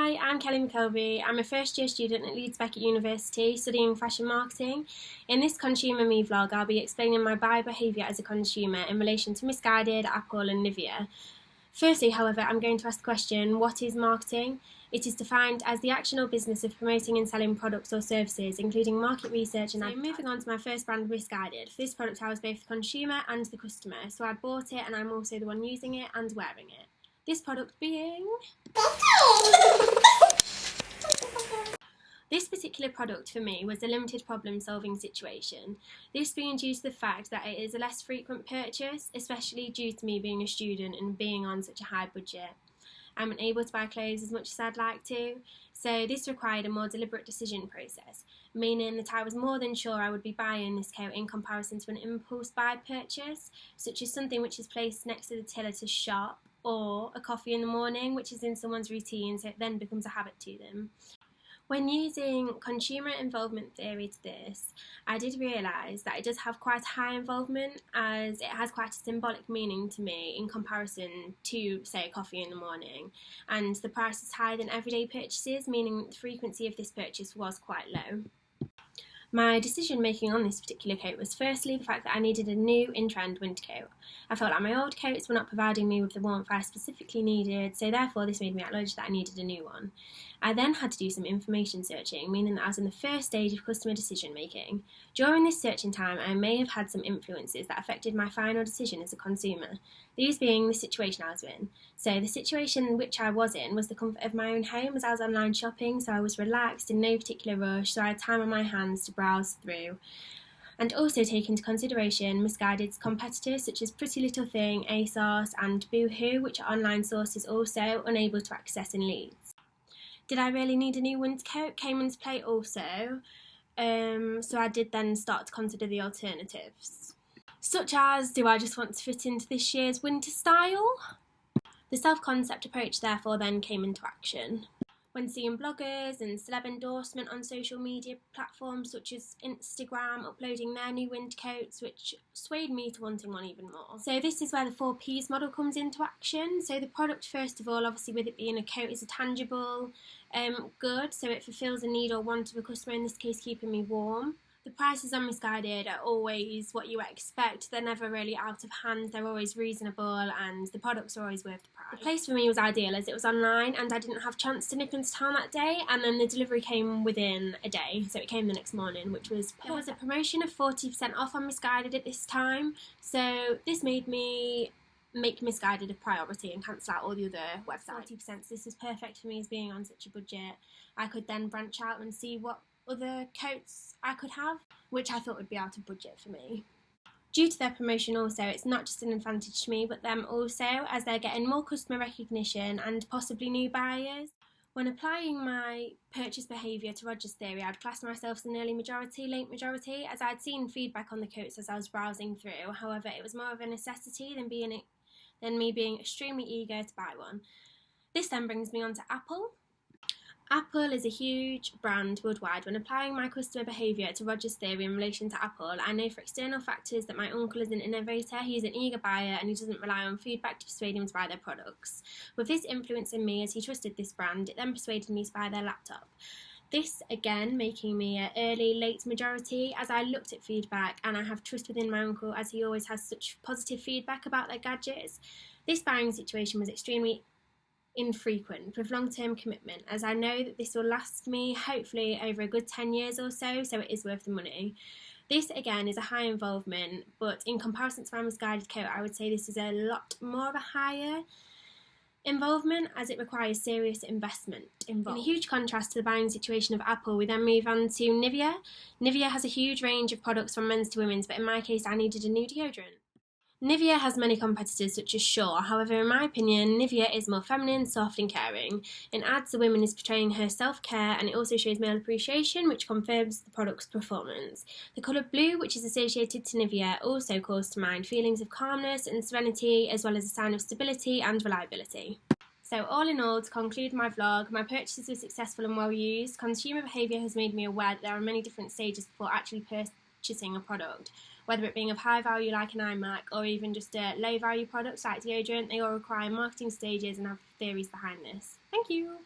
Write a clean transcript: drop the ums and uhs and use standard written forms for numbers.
Hi, I'm Kelly Mckelvey. I'm a first year student at Leeds Beckett University studying fashion marketing. In this Consumer Me vlog, I'll be explaining my buyer behaviour as a consumer in relation to Missguided, Apple and Nivea. Firstly, however, I'm going to ask the question, what is marketing? It is defined as the action or business of promoting and selling products or services, including market research and advertising. Moving on to my first brand, Missguided. For this product, I was both the consumer and the customer, so I bought it and I'm also the one using it and wearing it. This product being... This particular product for me was a limited problem solving situation, this being due to the fact that it is a less frequent purchase, especially due to me being a student and being on such a high budget. I'm unable to buy clothes as much as I'd like to, so this required a more deliberate decision process, meaning that I was more than sure I would be buying this coat in comparison to an impulse buy purchase, such as something which is placed next to the till at a shop, or a coffee in the morning, which is in someone's routine, so it then becomes a habit to them. When using consumer involvement theory to this, I did realise that it does have quite high involvement, as it has quite a symbolic meaning to me in comparison to, say, coffee in the morning, and the price is higher than everyday purchases, meaning the frequency of this purchase was quite low. My decision making on this particular coat was firstly the fact that I needed a new in-trend winter coat. I felt like my old coats were not providing me with the warmth I specifically needed, so therefore this made me acknowledge that I needed a new one. I then had to do some information searching, meaning that I was in the first stage of customer decision making. During this searching time, I may have had some influences that affected my final decision as a consumer, these being the situation I was in. So the situation which I was in was the comfort of my own home, as I was online shopping, so I was relaxed, in no particular rush, so I had time on my hands to browse through. And also take into consideration Missguided's competitors such as Pretty Little Thing, ASOS and Boohoo, which are online sources also unable to access in Leeds. Did I really need a new winter coat? Came into play also, so I did then start to consider the alternatives. Such as, do I just want to fit into this year's winter style? The self-concept approach therefore then came into action. When seeing bloggers and celeb endorsement on social media platforms such as Instagram uploading their new winter coats, which swayed me to wanting one even more. So this is where the 4 Ps model comes into action. So the product, first of all, obviously with it being a coat, is a tangible good, so it fulfills a need or want of a customer, in this case keeping me warm. The prices on Missguided are always what you expect. They're never really out of hand, they're always reasonable, and the products are always worth the price. The place for me was ideal as it was online and I didn't have a chance to nip into town that day, and then the delivery came within a day, so it came the next morning, which was perfect. There was a promotion of 40% off on Missguided at this time, so this made me make Missguided a priority and cancel out all the other websites. 40%, this was perfect for me as being on such a budget. I could then branch out and see what other coats I could have, which I thought would be out of budget for me. Due to their promotion also, it's not just an advantage to me but them also, as they're getting more customer recognition and possibly new buyers. When applying my purchase behaviour to Roger's theory, I'd class myself as an early majority, late majority, as I'd seen feedback on the coats as I was browsing through. However, it was more of a necessity than me being extremely eager to buy one. This then brings me on to Apple. Apple is a huge brand worldwide. When applying my customer behaviour to Roger's theory in relation to Apple, I know for external factors that my uncle is an innovator, he is an eager buyer and he doesn't rely on feedback to persuade him to buy their products. With this influencing me as he trusted this brand, it then persuaded me to buy their laptop. This again making me an early, late majority, as I looked at feedback and I have trust within my uncle as he always has such positive feedback about their gadgets. This buying situation was extremely infrequent with long-term commitment, as I know that this will last me hopefully over a good 10 years or so, so it is worth the money. This again is a high involvement, but in comparison to my Missguided coat, I would say this is a lot more of a higher involvement, as it requires serious investment involved. In a huge contrast to the buying situation of Apple, we then move on to Nivea. Nivea has a huge range of products from men's to women's, but in my case I needed a new deodorant. Nivea has many competitors such as Shaw, however in my opinion Nivea is more feminine, soft and caring. In ads the woman is portraying her self-care, and it also shows male appreciation, which confirms the product's performance. The colour blue, which is associated to Nivea, also calls to mind feelings of calmness and serenity, as well as a sign of stability and reliability. So all in all, to conclude my vlog, my purchases were successful and well used. Consumer behaviour has made me aware that there are many different stages before actually purchasing a product. Whether it being of high value like an iMac or even just low value products like deodorant, they all require marketing stages and have theories behind this. Thank you!